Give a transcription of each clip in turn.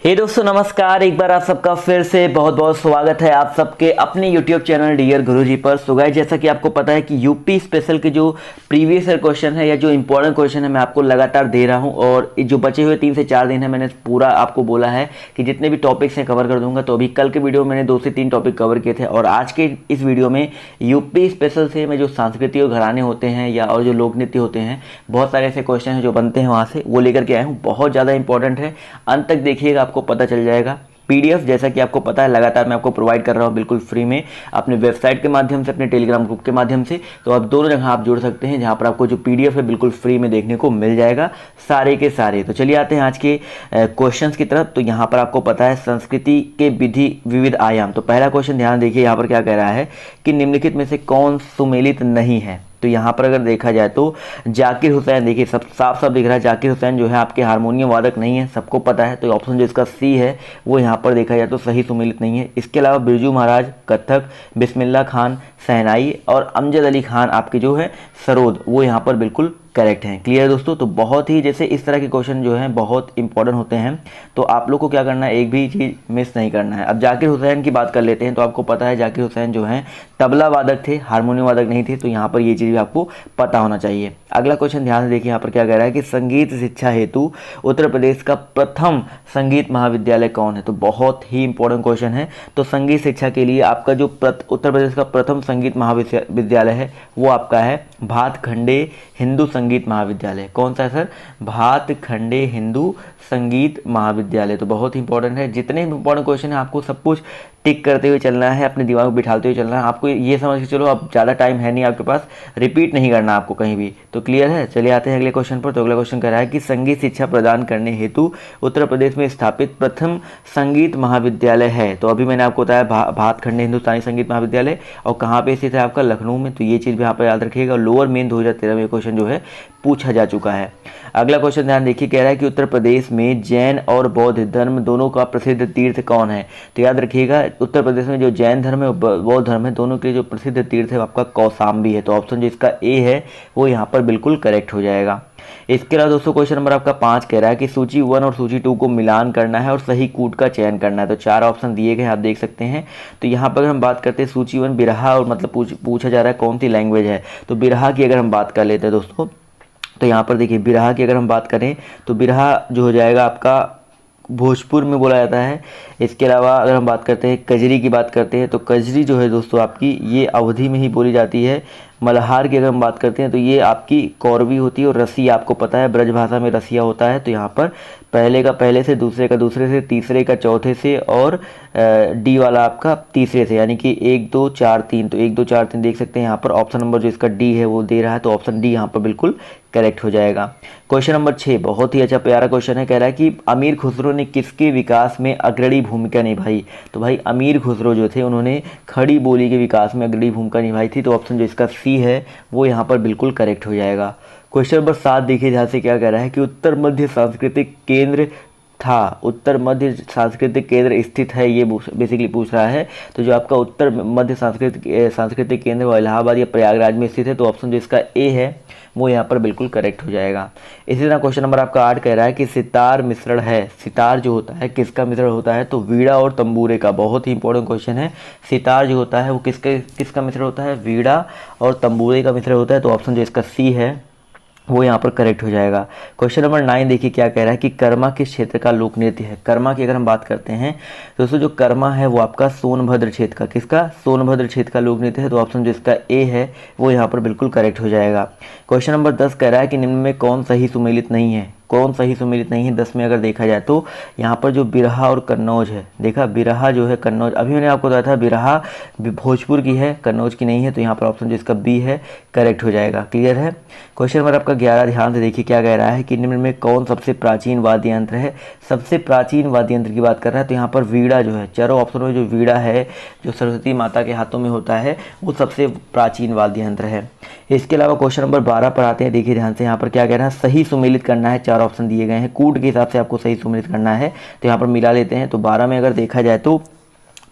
हे दोस्तों नमस्कार। एक बार आप सबका फिर से बहुत बहुत स्वागत है आप सबके अपने YouTube चैनल डियर गुरुजी पर। सो गाइस, जैसा कि आपको पता है कि यूपी स्पेशल के जो प्रीवियस ईयर क्वेश्चन है या जो इंपॉर्टेंट क्वेश्चन है मैं आपको लगातार दे रहा हूं, और जो बचे हुए 3 से 4 दिन है मैंने पूरा आपको बोला है कि जितने भी टॉपिक्स हैं कवर कर दूंगा। तो अभी कल के वीडियो में मैंने 2 से 3 टॉपिक कवर किए थे, और आज के इस वीडियो में यूपी स्पेशल से मैं जो सांस्कृतिक और घराने होते हैं या और जो लोक नृत्य होते हैं, बहुत सारे ऐसे क्वेश्चन हैं जो बनते हैं वहाँ से, वो लेकर के आया हूँ। बहुत ज़्यादा इंपॉर्टेंट है, अंत तक देखिएगा, आपको पता चल जाएगा। पीडीएफ जैसा कि आपको पता है लगातार मैं आपको प्रोवाइड कर रहा हूँ बिल्कुल फ्री में, अपने वेबसाइट के माध्यम से, अपने टेलीग्राम ग्रुप के माध्यम से। तो आप दोनों जगह आप जुड़ सकते हैं, जहाँ पर आपको जो पीडीएफ है बिल्कुल फ्री में देखने को मिल जाएगा सारे के सारे। तो चलिए आते हैं आज के क्वेश्चंस की तरफ। तो यहाँ पर आपको पता है संस्कृति के विविध आयाम। तो पहला क्वेश्चन ध्यान देखिए, यहाँ पर क्या कह रहा है कि निम्नलिखित में से कौन सुमेलित नहीं है। तो यहाँ पर अगर देखा जाए तो जाकिर हुसैन, देखिए सब साफ साफ दिख रहा है, जाकिर हुसैन जो है आपके हारमोनियम वादक नहीं है, सबको पता है। तो ऑप्शन जो इसका सी है वो यहाँ पर देखा जाए तो सही सुमेलित नहीं है। इसके अलावा बिरजू महाराज कथक, बिस्मिल्लाह खान शहनाई और अमजद अली खान आपके जो है सरोद, वो यहाँ पर बिल्कुल करेक्ट हैं। क्लियर है दोस्तों। तो बहुत ही जैसे इस तरह के क्वेश्चन जो हैं बहुत इंपॉर्टेंट होते हैं, तो आप लोग को क्या करना है, एक भी चीज़ मिस नहीं करना है। अब जाकिर हुसैन की बात कर लेते हैं। तो आपको पता है जाकिर हुसैन जो हैं तबला वादक थे, हारमोनियम वादक नहीं थे। तो यहाँ पर ये चीज़ भी आपको पता होना चाहिए। अगला क्वेश्चन ध्यान से देखिए, यहाँ पर क्या कह रहा है कि संगीत शिक्षा हेतु उत्तर प्रदेश का प्रथम संगीत महाविद्यालय कौन है। तो बहुत ही इंपॉर्टेंट क्वेश्चन है। तो संगीत शिक्षा के लिए आपका जो उत्तर प्रदेश का प्रथम संगीत महाविद्यालय है वो आपका है भातखंडे हिंदू संगीत महाविद्यालय। कौन सा है सर? भातखंडे हिंदू संगीत महाविद्यालय। तो बहुत ही इंपॉर्टेंट है। जितने इंपॉर्टेंट क्वेश्चन है आपको सब कुछ टिक करते हुए चलना है, अपने दिमाग में बिठाते हुए चलना है। आपको ये समझ के चलो, अब ज़्यादा टाइम है नहीं आपके पास, रिपीट नहीं करना आपको कहीं भी। तो क्लियर है। चलिए आते हैं अगले क्वेश्चन पर। तो अगला क्वेश्चन कह रहा है कि संगीत शिक्षा प्रदान करने हेतु उत्तर प्रदेश में स्थापित प्रथम संगीत महाविद्यालय है। तो अभी मैंने आपको बताया भातखंडे हिंदुस्तानी संगीत महाविद्यालय, और कहाँ पे स्थित है आपका? लखनऊ में। तो ये चीज़ भी यहाँ पर याद रखिएगा। लोअर मेन 2013 में क्वेश्चन जो है पूछा जा चुका है। अगला क्वेश्चन ध्यान देखिए, कह रहा है कि उत्तर प्रदेश में जैन और बौद्ध धर्म दोनों का प्रसिद्ध तीर्थ कौन है। तो याद रखिएगा, उत्तर प्रदेश में जो जैन धर्म है और बौद्ध धर्म है, दोनों के जो प्रसिद्ध तीर्थ है वो आपका कौशाम्बी है। तो ऑप्शन जो इसका ए है वो यहाँ पर बिल्कुल करेक्ट हो जाएगा। इसके अलावा दोस्तों क्वेश्चन नंबर आपका 5 कह रहा है कि सूची 1 और सूची 2 को मिलान करना है और सही कूट का चयन करना है। तो 4 ऑप्शन दिए गए हैं, आप देख सकते हैं। तो यहाँ पर अगर हम बात करते हैं सूची 1 बिरहा, और मतलब पूछा जा रहा है कौन सी लैंग्वेज है। तो बिरहा की अगर हम बात कर लेते हैं दोस्तों, तो यहाँ पर देखिए बिरहा की अगर हम बात करें तो बिरहा जो हो जाएगा आपका भोजपुर में बोला जाता है। इसके अलावा अगर हम बात करते हैं कजरी की बात करते हैं, तो कजरी जो है दोस्तों आपकी ये अवधी में ही बोली जाती है। मल्हार की अगर हम बात करते हैं तो ये आपकी कौरवी होती है, और रसिया आपको पता है ब्रज भाषा में रसिया होता है। तो यहाँ पर पहले का पहले से, दूसरे का दूसरे से, तीसरे का चौथे से, और डी वाला आपका तीसरे से, यानी कि 1 2 4 3। तो 1 2 4 3 देख सकते हैं यहाँ पर। ऑप्शन नंबर जो इसका डी है वो दे रहा है, तो ऑप्शन डी यहाँ पर बिल्कुल करेक्ट हो जाएगा। क्वेश्चन नंबर 6 बहुत ही अच्छा प्यारा क्वेश्चन है। कह रहा है कि अमीर खुसरो ने किसके विकास में अग्रणी भूमिका निभाई। तो भाई अमीर खुसरो जो थे उन्होंने खड़ी बोली के विकास में अग्रणी भूमिका निभाई थी। तो ऑप्शन जो इसका सी है वो यहाँ पर बिल्कुल करेक्ट हो जाएगा। क्वेश्चन नंबर 7 देखिए, जहाँ से क्या कह रहा है कि उत्तर मध्य सांस्कृतिक केंद्र था, उत्तर मध्य सांस्कृतिक केंद्र स्थित है, ये बेसिकली पूछ रहा है। तो जो आपका उत्तर मध्य सांस्कृतिक केंद्र वो इलाहाबाद या प्रयागराज में स्थित है। तो ऑप्शन जो इसका ए है वो यहाँ पर बिल्कुल करेक्ट हो जाएगा। इसी तरह क्वेश्चन नंबर आपका 8 कह रहा है कि सितार मिश्रण है, सितार जो होता है किसका मिश्रण होता है। तो वीणा और तंबूरे का। बहुत ही इंपॉर्टेंट क्वेश्चन है। सितार जो होता है वो किसका मिश्रण होता है? वीणा और तंबूरे का मिश्रण होता है। तो ऑप्शन जो इसका सी है वो यहाँ पर करेक्ट हो जाएगा। क्वेश्चन नंबर 9 देखिए क्या कह रहा है कि कर्मा किस क्षेत्र का लोक नृत्य है। कर्मा की अगर हम बात करते हैं दोस्तों, जो कर्मा है वो आपका सोनभद्र क्षेत्र का, किसका? सोनभद्र क्षेत्र का लोक नृत्य है। तो ऑप्शन जो इसका ए है वो यहाँ पर बिल्कुल करेक्ट हो जाएगा। क्वेश्चन नंबर 10 कह रहा है कि निम्न में कौन सही सुमेलित नहीं है। कौन सही सुमेलित नहीं है 10 में अगर देखा जाए तो यहाँ पर जो बिरहा और कन्नौज है, देखा बिरहा जो है कन्नौज, अभी मैंने आपको बताया था बिरहा भोजपुर की है, कन्नौज की नहीं है। तो यहाँ पर ऑप्शन जो इसका बी है करेक्ट हो जाएगा। क्लियर है। क्वेश्चन नंबर आपका 11 ध्यान से देखिए क्या कह रहा है कि निम्न में कौन सबसे प्राचीन वाद्य यंत्र है। सबसे प्राचीन वाद्य यंत्र की बात कर रहा है। तो यहाँ पर वीणा जो है, चारों ऑप्शन में जो वीणा है जो सरस्वती माता के हाथों में होता है वो सबसे प्राचीन वाद्य यंत्र है। इसके अलावा क्वेश्चन नंबर 12 पर आते हैं। देखिए ध्यान से, यहाँ पर क्या कह रहा है, सही सुमेलित करना है। 4 ऑप्शन दिए गए हैं, कूट के हिसाब से आपको सही सुमेलित करना है। तो यहाँ पर मिला लेते हैं। तो 12 में अगर देखा जाए तो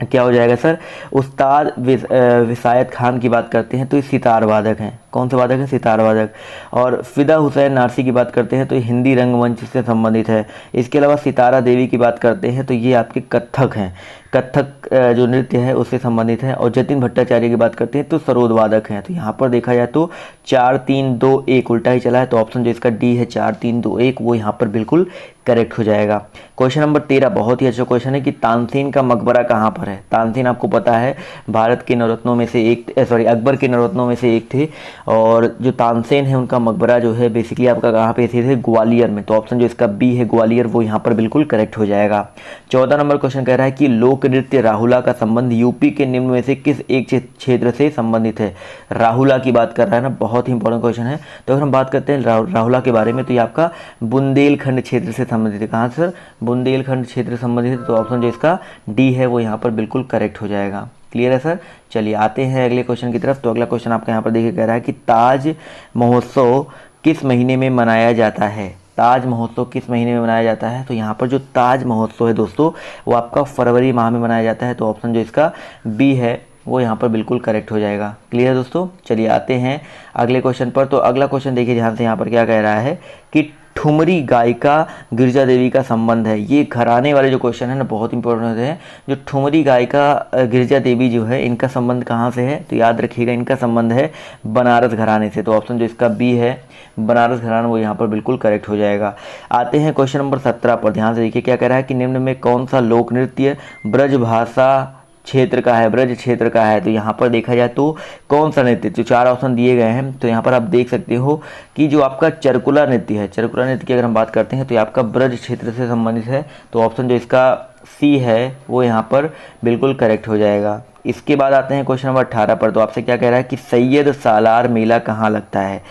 क्या हो जाएगा सर? उस्ताद विसायत खान की बात करते हैं तो ये सितार वादक हैं। कौन से वादक हैं? सितार वादक। और फ़िदा हुसैन नारसी की बात करते हैं तो ये हिंदी रंगमंच से संबंधित है। इसके अलावा सितारा देवी की बात करते हैं तो ये आपके कथक हैं, कथक जो नृत्य है उससे संबंधित है। और जतिन भट्टाचार्य की बात करते हैं तो सरोद वादक हैं। तो यहाँ पर देखा जाए तो 4 3 2 1 उल्टा ही चला है, तो ऑप्शन जो इसका डी है 4 3 2 1 वो यहाँ पर बिल्कुल करेक्ट हो जाएगा। क्वेश्चन नंबर 13 बहुत ही अच्छा क्वेश्चन है कि तानसेन का मकबरा कहाँ पर है? तानसेन आपको पता है भारत के नवरत्नों में से एक, अकबर के नवरत्नों में से एक थे। और जो तानसेन है उनका मकबरा जो है बेसिकली आपका कहाँ पे स्थित है? ग्वालियर में। तो ऑप्शन जो इसका बी है ग्वालियर वो यहाँ पर बिल्कुल करेक्ट हो जाएगा। 14 नंबर क्वेश्चन कह रहा है कि लोक नृत्य राहुला का संबंध यूपी के निम्न में से किस एक क्षेत्र से संबंधित है? राहुला की बात कर रहा है ना, बहुत ही इंपॉर्टेंट क्वेश्चन है। तो अगर हम बात करते हैं राहुला के बारे में तो ये आपका बुंदेलखंड क्षेत्र से संबंधित है। कहाँ सर? बुंदेलखंड क्षेत्र से संबंधित है। तो ऑप्शन जो इसका डी है वो यहाँ पर बिल्कुल करेक्ट हो जाएगा। क्लियर है सर? चलिए आते हैं अगले क्वेश्चन की तरफ। तो अगला क्वेश्चन आपका यहाँ पर देखिए कह रहा है कि ताज महोत्सव किस महीने में मनाया जाता है? ताज महोत्सव किस महीने में मनाया जाता है? तो यहाँ पर जो ताज महोत्सव है दोस्तों वो आपका फरवरी माह में मनाया जाता है। तो ऑप्शन जो इसका बी है वो यहाँ पर बिल्कुल करेक्ट हो जाएगा। क्लियर है दोस्तों? चलिए आते हैं अगले क्वेश्चन पर। तो अगला क्वेश्चन देखिए ध्यान से, यहाँ पर क्या कह रहा है कि ठुमरी गायिका गिरजा देवी का संबंध है। ये घराने वाले जो क्वेश्चन है ना बहुत इंपॉर्टेंट होते हैं। जो ठुमरी गायिका गिरजा देवी जो है इनका संबंध कहाँ से है? तो याद रखिएगा इनका संबंध है बनारस घराने से। तो ऑप्शन जो इसका बी है बनारस घराना वो यहाँ पर बिल्कुल करेक्ट हो जाएगा। आते हैं क्वेश्चन नंबर 17 पर। ध्यान से देखिए क्या कह रहा है कि निम्न में कौन सा लोक नृत्य ब्रज भाषा क्षेत्र का है, ब्रज क्षेत्र का है? तो यहाँ पर देखा जाए तो कौन सा नृत्य, जो 4 ऑप्शन दिए गए हैं तो यहाँ पर आप देख सकते हो कि जो आपका चरकुला नृत्य है, चरकुला नृत्य की अगर हम बात करते हैं तो ये आपका ब्रज क्षेत्र से संबंधित है। तो ऑप्शन जो इसका सी है वो यहाँ पर बिल्कुल करेक्ट हो जाएगा। इसके बाद आते हैं क्वेश्चन नंबर 18 पर। तो आपसे क्या कह रहा है कि सैयद सालार मेला कहाँ लगता है?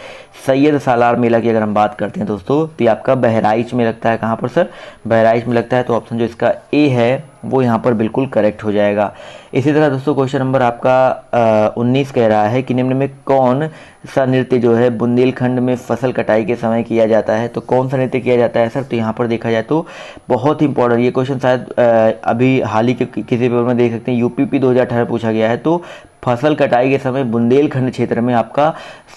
सैयद सालार मेला की अगर हम बात करते हैं दोस्तों तो ये आपका बहराइच में लगता है। कहाँ पर सर? बहराइच में लगता है। तो ऑप्शन जो इसका ए है वो यहाँ पर बिल्कुल करेक्ट हो जाएगा। इसी तरह दोस्तों क्वेश्चन नंबर आपका 19 कह रहा है कि निम्न में कौन सा नृत्य जो है बुंदेलखंड में फसल कटाई के समय किया जाता है? तो कौन सा नृत्य किया जाता है सर? तो यहाँ पर देखा जाए तो बहुत ही इंपॉर्टेंट ये क्वेश्चन शायद अभी हाल ही के किसी पेपर में देख सकते हैं, यूपीपी 2018 पूछा गया है। तो फसल कटाई के समय बुंदेलखंड क्षेत्र में आपका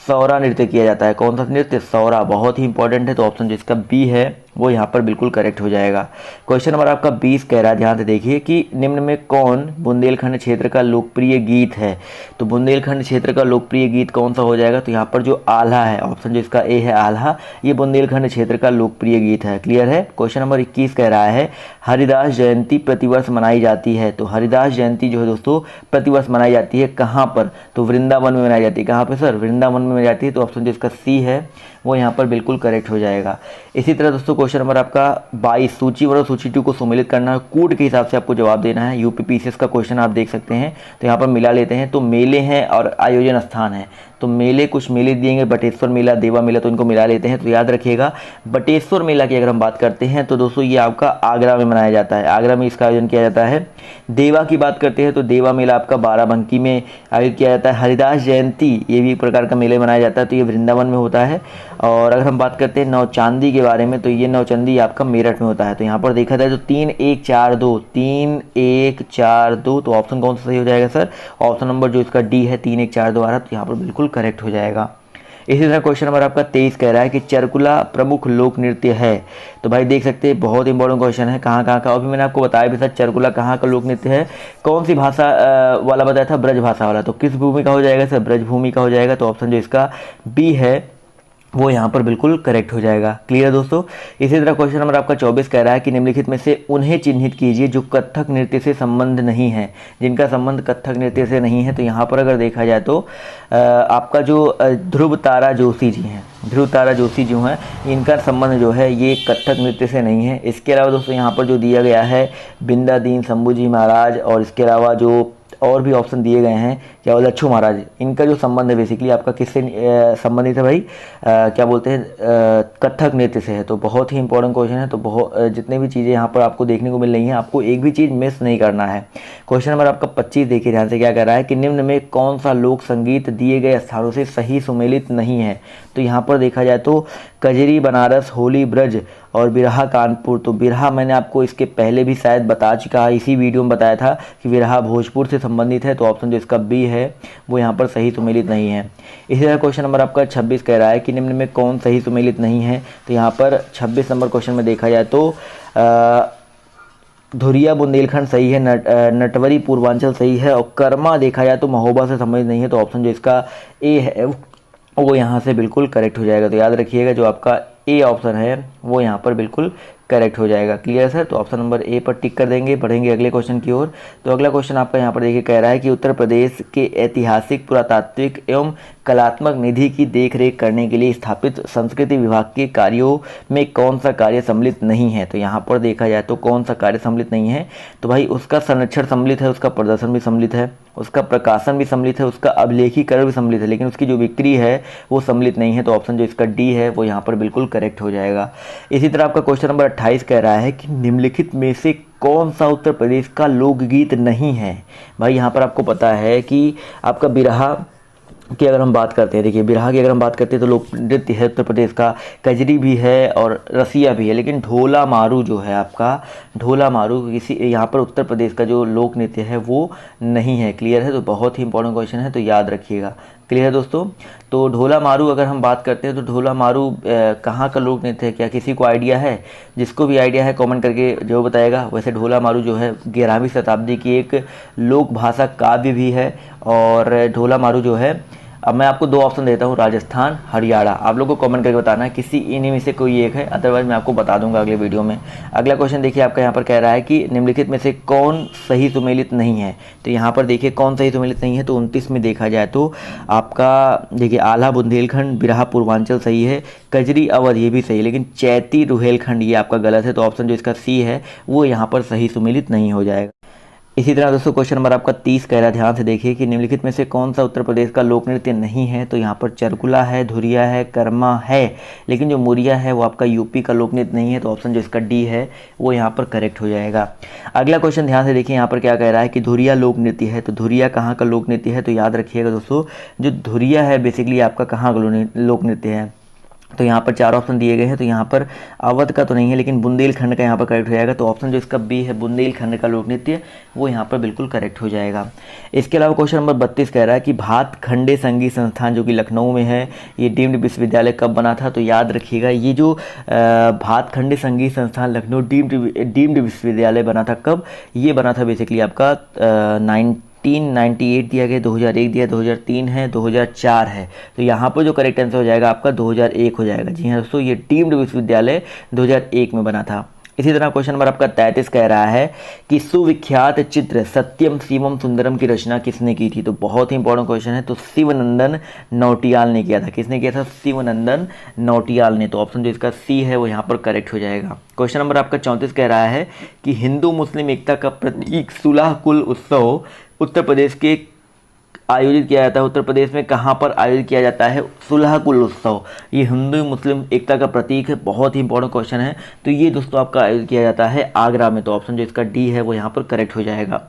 सौरा नृत्य किया जाता है। कौन सा नृत्य? सौरा, बहुत ही इंपॉर्टेंट है। तो ऑप्शन जिसका बी है वो यहाँ पर बिल्कुल करेक्ट हो जाएगा। क्वेश्चन नंबर आपका 20 कह रहा है, ध्यान से देखिए कि निम्न में कौन बुंदेलखंड क्षेत्र का लोकप्रिय गीत है? तो बुंदेलखंड क्षेत्र का लोकप्रिय गीत कौन सा हो जाएगा? तो यहाँ पर जो आल्हा है, ऑप्शन जो इसका ए है आल्हा, ये बुंदेलखंड क्षेत्र का लोकप्रिय गीत है। क्लियर है? क्वेश्चन नंबर 21 कह रहा है हरिदास जयंती प्रतिवर्ष मनाई जाती है। तो हरिदास जयंती जो है दोस्तों प्रतिवर्ष मनाई जाती है कहाँ पर? तो वृंदावन में मनाई जाती है। कहाँ पे सर? वृंदावन में मनाई जाती है। तो ऑप्शन जो इसका सी है वो यहाँ पर बिल्कुल करेक्ट हो जाएगा। इसी तरह दोस्तों क्वेश्चन नंबर आपका 22 सूची 1 और सूची 2 को सम्मिलित करना है, कूट के हिसाब से आपको जवाब देना है। यूपीपीसीएस का क्वेश्चन आप देख सकते हैं। तो यहाँ पर मिला लेते हैं। तो मेले हैं और आयोजन स्थान है। तो मेले, कुछ मेले दिएंगे, बटेश्वर मेला, देवा मेला, तो इनको मिला लेते हैं। तो याद रखिएगा बटेश्वर मेला की अगर हम बात करते हैं तो दोस्तों ये आपका आगरा में मनाया जाता है, आगरा में इसका आयोजन किया जाता है। देवा की बात करते हैं तो देवा मेला आपका बाराबंकी में आयोजित किया जाता है। हरिदास जयंती ये भी एक प्रकार का मेले मनाया जाता है, तो ये वृंदावन में होता है। और अगर हम बात करते हैं नौचांदी के बारे में तो ये नौचंदी आपका मेरठ में होता है। तो यहाँ पर देखा जाए तो 3 1 4 2 3 1 4 2, तो ऑप्शन कौन सा सही हो जाएगा सर? ऑप्शन नंबर जो इसका डी है 3 1 4 2 आ रहा है। तो यहाँ पर बिल्कुल करेक्ट हो जाएगा। इसी तरह क्वेश्चन नंबर आपका 23 कह रहा है कि चरकुला प्रमुख लोक नृत्य है। तो भाई देख सकते हैं बहुत इंपॉर्टेंट क्वेश्चन है। कहाँ का? अभी मैंने आपको बताया भी था चरकुला कहाँ का लोक नृत्य है, कौन सी भाषा वाला बताया था? ब्रज भाषा वाला। तो किस भूमि का हो जाएगा सर? ब्रज भूमि का हो जाएगा। तो ऑप्शन जो इसका बी है वो यहाँ पर बिल्कुल करेक्ट हो जाएगा। क्लियर है दोस्तों? इसी तरह क्वेश्चन नंबर आपका 24 कह रहा है कि निम्नलिखित में से उन्हें चिन्हित कीजिए जो कथक नृत्य से संबंध नहीं है, जिनका संबंध कथक नृत्य से नहीं है। तो यहाँ पर अगर देखा जाए तो आपका जो ध्रुव तारा जोशी जी हैं, ध्रुव तारा जोशी जो हैं, इनका संबंध जो है ये कथक नृत्य से नहीं है। इसके अलावा दोस्तों यहाँ पर जो दिया गया है बिंदा दीन शंभू जी महाराज, और इसके अलावा जो और भी ऑप्शन दिए गए हैं क्या बोलते लच्छू महाराज, इनका जो संबंध है बेसिकली आपका किससे संबंधित है भाई? क्या बोलते हैं कथक नृत्य से है। तो बहुत ही इंपॉर्टेंट क्वेश्चन है। तो बहुत जितने भी चीज़ें यहाँ पर आपको देखने को मिल रही हैं, आपको एक भी चीज़ मिस नहीं करना है। क्वेश्चन नंबर आपका 25 देखिए ध्यान से क्या कह रहा है कि निम्न में कौन सा लोक संगीत दिए गए स्थानों से सही सुमेलित नहीं है? तो यहाँ पर देखा जाए तो कजरी, बनारस, होली, ब्रज और बिरहा कानपुर, तो बिरहा मैंने आपको इसके पहले भी शायद बता चुका है, इसी वीडियो में बताया था कि बिरहा भोजपुर से संबंधित है, तो ऑप्शन जो इसका बी है वो यहाँ पर सही सुमेलित नहीं है। इसी तरह क्वेश्चन नंबर आपका 26 कह रहा है कि निम्न में कौन सही सुमेलित नहीं है, तो यहाँ पर 26 नंबर क्वेश्चन में देखा जाए तो धुरिया बुंदेलखंड सही है, नटवरी पूर्वांचल सही है, और कर्मा देखा जाए तो महोबा से संबंधित नहीं है, तो ऑप्शन जो इसका ए है वो यहाँ से बिल्कुल करेक्ट हो जाएगा। तो याद रखिएगा जो आपका ए ऑप्शन है वो यहाँ पर बिल्कुल करेक्ट हो जाएगा। Clear sir? तो ऑप्शन नंबर ए पर टिक कर देंगे। बढ़ेंगे अगले क्वेश्चन की ओर। तो अगला क्वेश्चन आपका यहाँ पर देखिए कह रहा है कि उत्तर प्रदेश के ऐतिहासिक, पुरातात्विक एवं कलात्मक निधि की देखरेख करने के लिए स्थापित संस्कृति विभाग के कार्यों में कौन सा कार्य सम्मिलित नहीं है। तो यहाँ पर देखा जाए तो कौन सा कार्य सम्मिलित नहीं है, तो भाई उसका संरक्षण सम्मिलित है, उसका प्रदर्शन भी सम्मिलित है, उसका प्रकाशन भी सम्मिलित है, उसका अभिलेखीकरण भी सम्मिलित है, लेकिन उसकी जो बिक्री है वो सम्मिलित नहीं है। तो ऑप्शन जो इसका डी है वो यहाँ पर बिल्कुल करेक्ट हो जाएगा। इसी तरह आपका क्वेश्चन नंबर 28 कह रहा है कि निम्नलिखित में से कौन सा उत्तर प्रदेश का लोकगीत नहीं है। भाई यहाँ पर आपको पता है कि आपका बिरहा की अगर हम बात करते हैं, देखिए बिरहा की अगर हम बात करते हैं तो लोक नृत्य है उत्तर प्रदेश का, कजरी भी है और रसिया भी है, लेकिन ढोला मारू जो है आपका, ढोला मारू किसी यहाँ पर उत्तर प्रदेश का जो लोक नृत्य है वो नहीं है। क्लियर है? तो बहुत ही इंपॉर्टेंट क्वेश्चन है, तो याद रखिएगा। क्लियर है दोस्तों? तो ढोला मारू अगर हम बात करते हैं तो ढोला मारू कहाँ का लोक नृत्य है, क्या किसी को आइडिया है? जिसको भी आइडिया है कमेंट करके जो बताएगा। वैसे ढोला मारू जो है 11वीं शताब्दी की एक लोक भाषा काव्य भी है, और ढोला मारू जो है, अब मैं आपको दो ऑप्शन देता हूँ, राजस्थान, हरियाणा। आप लोगों को कमेंट करके बताना है किसी इन्हीं में से कोई एक है, अदरवाइज मैं आपको बता दूंगा अगले वीडियो में। अगला क्वेश्चन देखिए आपका यहाँ पर कह रहा है कि निम्नलिखित में से कौन सही सुमेलित नहीं है। तो यहाँ पर देखिए कौन सही सुमेलित नहीं है, तो 29 में देखा जाए तो आपका देखिए आल्हा बुंदेलखंड, बिरहा पूर्वांचल सही है, कजरी अवध ये भी सही है, लेकिन चैती रुहेलखंड ये आपका गलत है। तो ऑप्शन जो इसका सी है वो यहाँ पर सही सुमेलित नहीं हो जाएगा। इसी तरह दोस्तों क्वेश्चन नंबर आपका 30 कह रहा है, ध्यान से देखिए कि निम्नलिखित में से कौन सा उत्तर प्रदेश का लोक नृत्य नहीं है। तो यहाँ पर चरकुला है, धुरिया है, कर्मा है, लेकिन जो मुरिया है वो आपका यूपी का लोक नृत्य नहीं है। तो ऑप्शन जो इसका डी है वो यहाँ पर करेक्ट हो जाएगा। अगला क्वेश्चन ध्यान से देखिए यहाँ पर क्या कह रहा है कि धुरिया लोक नृत्य है। तो धुरिया कहाँ का लोक नृत्य है? तो याद रखिएगा दोस्तों, जो धुरिया है बेसिकली आपका कहाँ का लोक नृत्य है। तो यहाँ पर 4 ऑप्शन दिए गए हैं, तो यहाँ पर अवध का तो नहीं है, लेकिन बुंदेलखंड का यहाँ पर करेक्ट हो जाएगा। तो ऑप्शन जो इसका बी है, बुंदेलखंड का लोक नृत्य, वो यहाँ पर बिल्कुल करेक्ट हो जाएगा। इसके अलावा क्वेश्चन नंबर 32 कह रहा है कि भातखंडे संगीत संस्थान जो कि लखनऊ में है, ये डीम्ड विश्वविद्यालय कब बना था। तो याद रखिएगा ये जो भातखंडे संगीत संस्थान लखनऊ डीम्ड विश्वविद्यालय बना था कब, ये बना था बेसिकली आपका 1998 दिया गया, 2001 दिया, 2003 है, 2004 है। तो यहाँ पर जो करेक्ट आंसर हो जाएगा आपका 2001 हो जाएगा। जी हाँ दोस्तों, ये डीम्ड विश्वविद्यालय 2001 में बना था। इसी तरह क्वेश्चन नंबर आपका 33 कह रहा है कि सुविख्यात चित्र सत्यम शिवम सुंदरम की रचना किसने की थी। तो बहुत ही इंपॉर्टेंट क्वेश्चन है। तो शिवनंदन नौटियाल ने किया था। किसने किया था? शिवनंदन नौटियाल ने। तो ऑप्शन जो इसका सी है वो यहाँ पर करेक्ट हो जाएगा। क्वेश्चन नंबर आपका 34 कह रहा है कि हिंदू मुस्लिम एकता का प्रतीक सुलह कुल उत्सव उत्तर प्रदेश के आयोजित किया जाता है। उत्तर प्रदेश में कहाँ पर आयोजित किया जाता है सुलह कुल उत्सव? ये हिंदू मुस्लिम एकता का प्रतीक है, बहुत ही इंपॉर्टेंट क्वेश्चन है। तो ये दोस्तों आपका आयोजित किया जाता है आगरा में। तो ऑप्शन जो इसका डी है वो यहाँ पर करेक्ट हो जाएगा।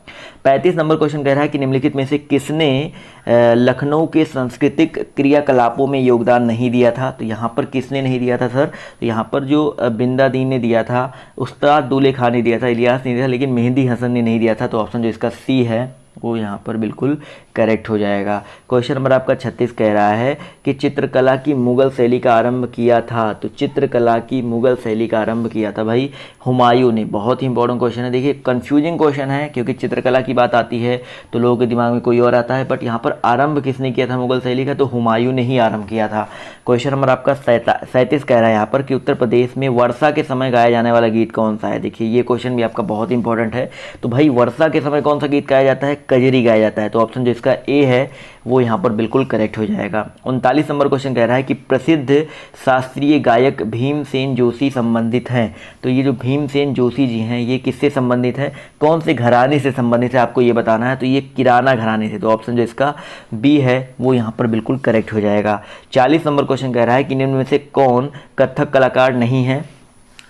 35 नंबर क्वेश्चन कह रहा है कि निम्नलिखित में से किसने लखनऊ के सांस्कृतिक क्रियाकलापों में योगदान नहीं दिया था। तो यहाँ पर किसने नहीं दिया था सर? तो यहाँ पर जो बिंदा दीन ने दिया था, उस्ताद दूल्हे खान ने दिया था, इलियास ने दिया था, लेकिन मेहंदी हसन ने नहीं दिया था। तो ऑप्शन जो इसका सी है वो यहाँ पर बिल्कुल करेक्ट हो जाएगा। क्वेश्चन नंबर आपका 36 कह रहा है कि चित्रकला की मुगल शैली का आरंभ किया था। तो चित्रकला की मुगल शैली का आरंभ किया था भाई हुमायूं ने। बहुत ही इंपॉर्टेंट क्वेश्चन है। देखिए कंफ्यूजिंग क्वेश्चन है, क्योंकि चित्रकला की बात आती है तो लोगों के दिमाग में कोई और आता है, बट यहाँ पर आरंभ किसने किया था मुगल शैली का? तो हुमायूं ने ही आरंभ किया था। क्वेश्चन नंबर आपका 37 कह रहा है यहाँ पर कि उत्तर प्रदेश में वर्षा के समय गाया जाने वाला गीत कौन सा है। देखिए ये क्वेश्चन भी आपका बहुत इंपॉर्टेंट है। तो भाई वर्षा के समय कौन सा गीत गाया जाता है? कजरी गाया जाता है। तो ऑप्शन जो इसका ए है वो यहाँ पर बिल्कुल करेक्ट हो जाएगा। 39 नंबर क्वेश्चन कह रहा है कि प्रसिद्ध शास्त्रीय गायक भीमसेन जोशी संबंधित हैं। तो ये जो भीमसेन जोशी जी हैं ये किससे संबंधित है, कौन से घराने से संबंधित है, आपको ये बताना है। तो ये किराना घराने से। तो ऑप्शन जो इसका बी है वो यहाँ पर बिल्कुल करेक्ट हो जाएगा। 40 नंबर क्वेश्चन कह रहा है कि निम्न में से कौन कथक कलाकार नहीं है।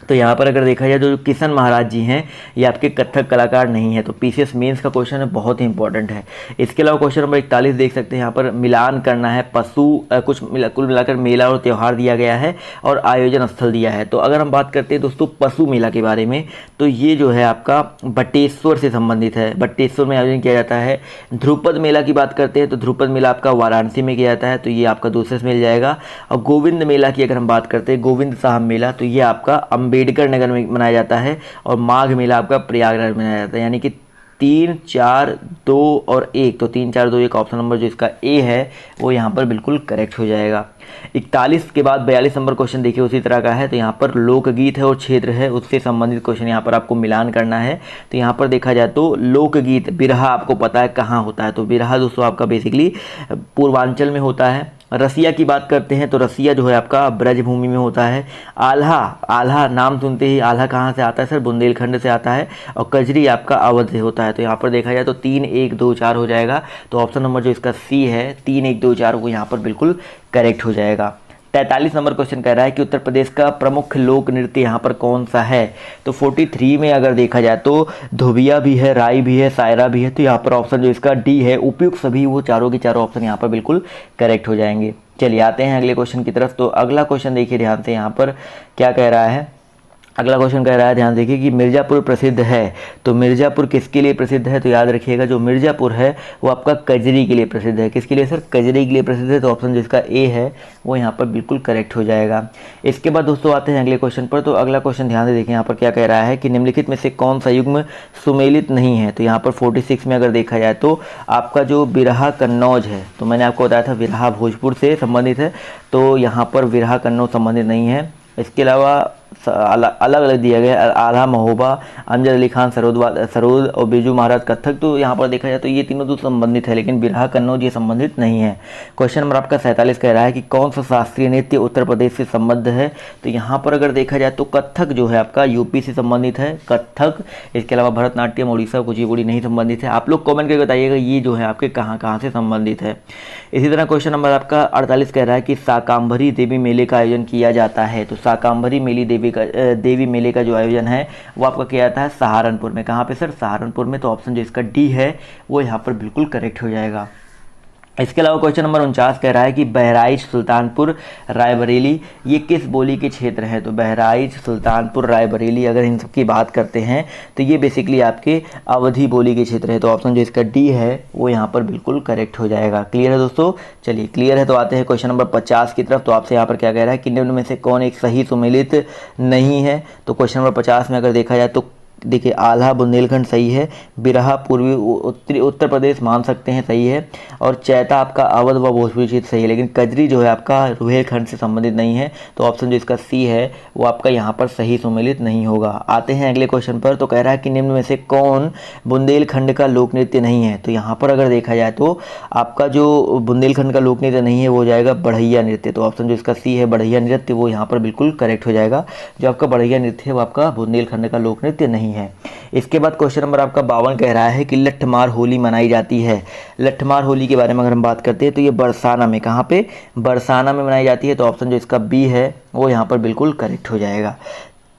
तो यहाँ पर अगर देखा जाए तो जो किशन महाराज जी हैं ये आपके कथक कलाकार नहीं है। तो पीसीएस मेंस का क्वेश्चन है, बहुत ही इंपॉर्टेंट है। इसके अलावा क्वेश्चन नंबर 41 देख सकते हैं, यहाँ पर मिलान करना है पशु कुल मिलाकर मेला और त्यौहार दिया गया है और आयोजन स्थल दिया है। तो अगर हम बात करते हैं दोस्तों पशु मेला के बारे में, तो ये जो है आपका बटेश्वर से संबंधित है। बटेश्वर में आयोजन किया जाता है। ध्रुपद मेला की बात करते हैं तो ध्रुपद मेला आपका वाराणसी में किया जाता है, तो ये आपका दूसरे से मिल जाएगा। और गोविंद मेला की अगर हम बात करते हैं, गोविंद साहब मेला, तो ये आपका अम्बेडकर नगर में मनाया जाता है। और माघ मेला आपका प्रयागराज में मनाया जाता है। यानी कि 3, 4, 2 और 1, तो 3, 4, 2, 1 ऑप्शन नंबर जो इसका ए है वो यहाँ पर बिल्कुल करेक्ट हो जाएगा। 41 के बाद 42 नंबर क्वेश्चन देखिए उसी तरह का है। तो यहाँ पर लोकगीत है और क्षेत्र है, उससे संबंधित क्वेश्चन यहाँ पर आपको मिलान करना है। तो यहाँ पर देखा जाए तो लोकगीत बिरहा आपको पता है कहाँ होता है, तो बिरहा दोस्तों आपका बेसिकली पूर्वांचल में होता है। रसिया की बात करते हैं तो रसिया जो है आपका ब्रजभूमि में होता है। आल्हा, आल्हा नाम सुनते ही आल्हा कहाँ से आता है सर? बुंदेलखंड से आता है। और कजरी आपका अवध से होता है। तो यहाँ पर देखा जाए तो 3, 1, 2, 4 हो जाएगा। तो ऑप्शन नंबर जो इसका सी है 3, 1, 2, 4 वो यहाँ पर बिल्कुल करेक्ट हो जाएगा। 43 नंबर क्वेश्चन कह रहा है कि उत्तर प्रदेश का प्रमुख लोक नृत्य यहाँ पर कौन सा है? तो 43 में अगर देखा जाए तो धोबिया भी है, राई भी है, सायरा भी है। तो यहाँ पर ऑप्शन जो इसका डी है, उपयुक्त सभी वो चारों के चारों ऑप्शन यहाँ पर बिल्कुल करेक्ट हो जाएंगे। चलिए आते हैं अगले क्वेश्चन की तरफ। तो अगला क्वेश्चन देखिए ध्यान से, यहाँ पर क्या कह रहा है। अगला क्वेश्चन कह रहा है, ध्यान देखिए कि मिर्ज़ापुर प्रसिद्ध है। तो मिर्ज़ापुर किसके लिए प्रसिद्ध है? तो याद रखिएगा जो मिर्ज़ापुर है वो आपका कजरी के लिए प्रसिद्ध है। किसके लिए सर? कजरी के लिए प्रसिद्ध है। तो ऑप्शन जो इसका ए है वो यहाँ पर बिल्कुल करेक्ट हो जाएगा। इसके बाद दोस्तों आते हैं अगले क्वेश्चन पर। तो अगला क्वेश्चन ध्यान से देखिए, यहाँ पर क्या कह रहा है कि निम्नलिखित में से कौन सा युग्म सुमेलित नहीं है? तो यहाँ पर 46 में अगर देखा जाए तो आपका जो बिरहा कन्नौज है, तो मैंने आपको बताया था बिरहा भोजपुर से संबंधित है, तो यहाँ पर बिरहा कन्नौज संबंधित नहीं है। इसके अलावा अलग अलग दिया गया आल्हा महोबा, अमजद अली खान सरोद और बिरजू महाराज कथक। तो यहाँ पर देखा जाए तो ये तीनों तो संबंधित है, लेकिन बिरहा कन्नौज ये संबंधित नहीं है। क्वेश्चन नंबर आपका 47 कह रहा है कि कौन सा शास्त्रीय नृत्य उत्तर प्रदेश से संबद्ध है? तो यहाँ पर अगर देखा जाए तो कथक जो है आपका यूपी से संबंधित है, कथक। इसके अलावा भरतनाट्यम, उड़ीसा, कुचिपुड़ी नहीं संबंधित है। आप लोग कॉमेंट करके बताइएगा ये जो है आपके कहाँ कहाँ से संबंधित है। इसी तरह क्वेश्चन नंबर आपका 48 कह रहा है कि शाकंभरी देवी मेले का आयोजन किया जाता है। तो शाकंभरी देवी मेले का जो आयोजन है वो आपका किया जाता है सहारनपुर में। कहाँ पे सर? सहारनपुर में। तो ऑप्शन जो इसका डी है वो यहाँ पर बिल्कुल करेक्ट हो जाएगा। इसके अलावा क्वेश्चन नंबर 49 कह रहा है कि बहराइच, सुल्तानपुर, रायबरेली ये किस बोली के क्षेत्र है? तो बहराइच, सुल्तानपुर, रायबरेली अगर इन सब की बात करते हैं तो ये बेसिकली आपके अवधी बोली के क्षेत्र है। तो ऑप्शन जो इसका डी है वो यहाँ पर बिल्कुल करेक्ट हो जाएगा। क्लियर है दोस्तों? चलिए क्लियर है तो आते हैं क्वेश्चन नंबर 50 की तरफ। तो आपसे यहाँ पर क्या कह रहा है कि निम्न में से कौन एक सही सुमेलित नहीं है? तो क्वेश्चन नंबर 50 में अगर देखा जाए तो देखिए आल्हा बुंदेलखंड सही है, बिरहा पूर्वी उत्तर प्रदेश मान सकते हैं सही है, और चैता आपका अवध व भोजपुरी क्षेत्र सही है, लेकिन कजरी जो है आपका रुहेलखंड से संबंधित नहीं है। तो ऑप्शन जो इसका सी है वो आपका यहाँ पर सही सुमेलित नहीं होगा। आते हैं अगले क्वेश्चन पर। तो कह रहा है कि निम्न में से कौन बुंदेलखंड का लोक नृत्य नहीं है? तो यहाँ पर अगर देखा जाए तो आपका जो बुंदेलखंड का लोक नृत्य नहीं है वो जाएगा बढ़ैया नृत्य। तो ऑप्शन जो इसका सी है बढ़ैया नृत्य वो यहाँ पर बिल्कुल करेक्ट हो जाएगा। जो आपका बढ़ैया नृत्य है वो आपका बुंदेलखंड का लोक नृत्य नहीं है। इसके बाद क्वेश्चन नंबर आपका 52 कह रहा है कि लठमार होली मनाई जाती है। लठमार होली के बारे में अगर हम बात करते हैं तो ये बरसाना में, कहाँ पे? बरसाना में मनाई जाती है। तो ऑप्शन जो इसका बी है वो यहाँ पर बिल्कुल करेक्ट हो जाएगा।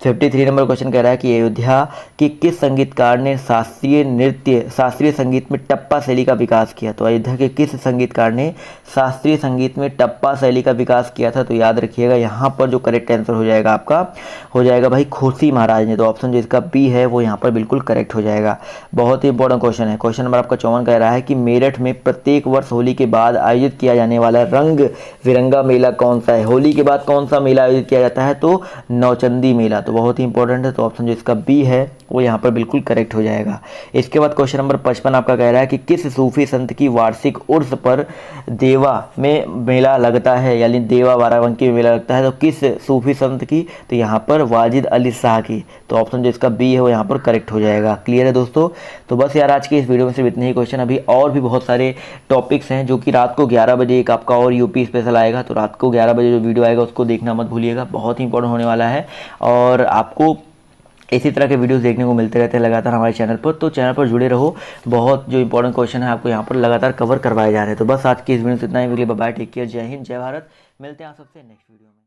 53 नंबर क्वेश्चन कह रहा है कि अयोध्या के किस संगीतकार ने शास्त्रीय संगीत में टप्पा शैली का विकास किया? तो अयोध्या के किस संगीतकार ने शास्त्रीय संगीत में टप्पा शैली का विकास किया था? तो याद रखिएगा यहाँ पर जो करेक्ट आंसर हो जाएगा आपका हो जाएगा भाई खुर्शी महाराज ने। तो ऑप्शन जो इसका बी है वो यहाँ पर बिल्कुल करेक्ट हो जाएगा। बहुत ही इंपॉर्टेंट क्वेश्चन है। क्वेश्चन नंबर आपका 54 कह रहा है कि मेरठ में प्रत्येक वर्ष होली के बाद आयोजित किया जाने वाला रंग बिरंगा मेला कौन सा है? होली के बाद कौन सा मेला आयोजित किया जाता है? तो नौचंदी मेला। तो बहुत ही इंपॉर्टेंट है। तो ऑप्शन जो इसका बी है वो यहाँ पर बिल्कुल करेक्ट हो जाएगा। इसके बाद क्वेश्चन नंबर 55 आपका कह रहा है कि किस सूफी संत की वार्षिक उर्स पर देवा में मेला लगता है, यानी देवा बाराबंकी में मेला लगता है? तो किस सूफी संत की? तो यहाँ पर वाजिद अली शाह की। तो ऑप्शन जो इसका बी है वो यहाँ पर करेक्ट हो जाएगा। क्लियर है दोस्तों? तो बस यार आज की इस वीडियो में सिर्फ इतने ही क्वेश्चन। अभी और भी बहुत सारे टॉपिक्स हैं जो कि रात को 11 बजे एक आपका और यूपी स्पेशल आएगा। तो रात को 11 बजे जो वीडियो आएगा उसको देखना मत भूलिएगा, बहुत ही इंपॉर्टेंट होने वाला है। और आपको इसी तरह के वीडियोस देखने को मिलते रहते हैं लगातार हमारे चैनल पर। तो चैनल पर जुड़े रहो, बहुत जो इंपॉर्टेंट क्वेश्चन है आपको यहाँ पर लगातार कवर करवाए जा रहे हैं। तो बस आज की इस वीडियो से इतना ही। बाय, टेक केयर, जय हिंद, जय भारत। मिलते हैं आप सबसे नेक्स्ट वीडियो में।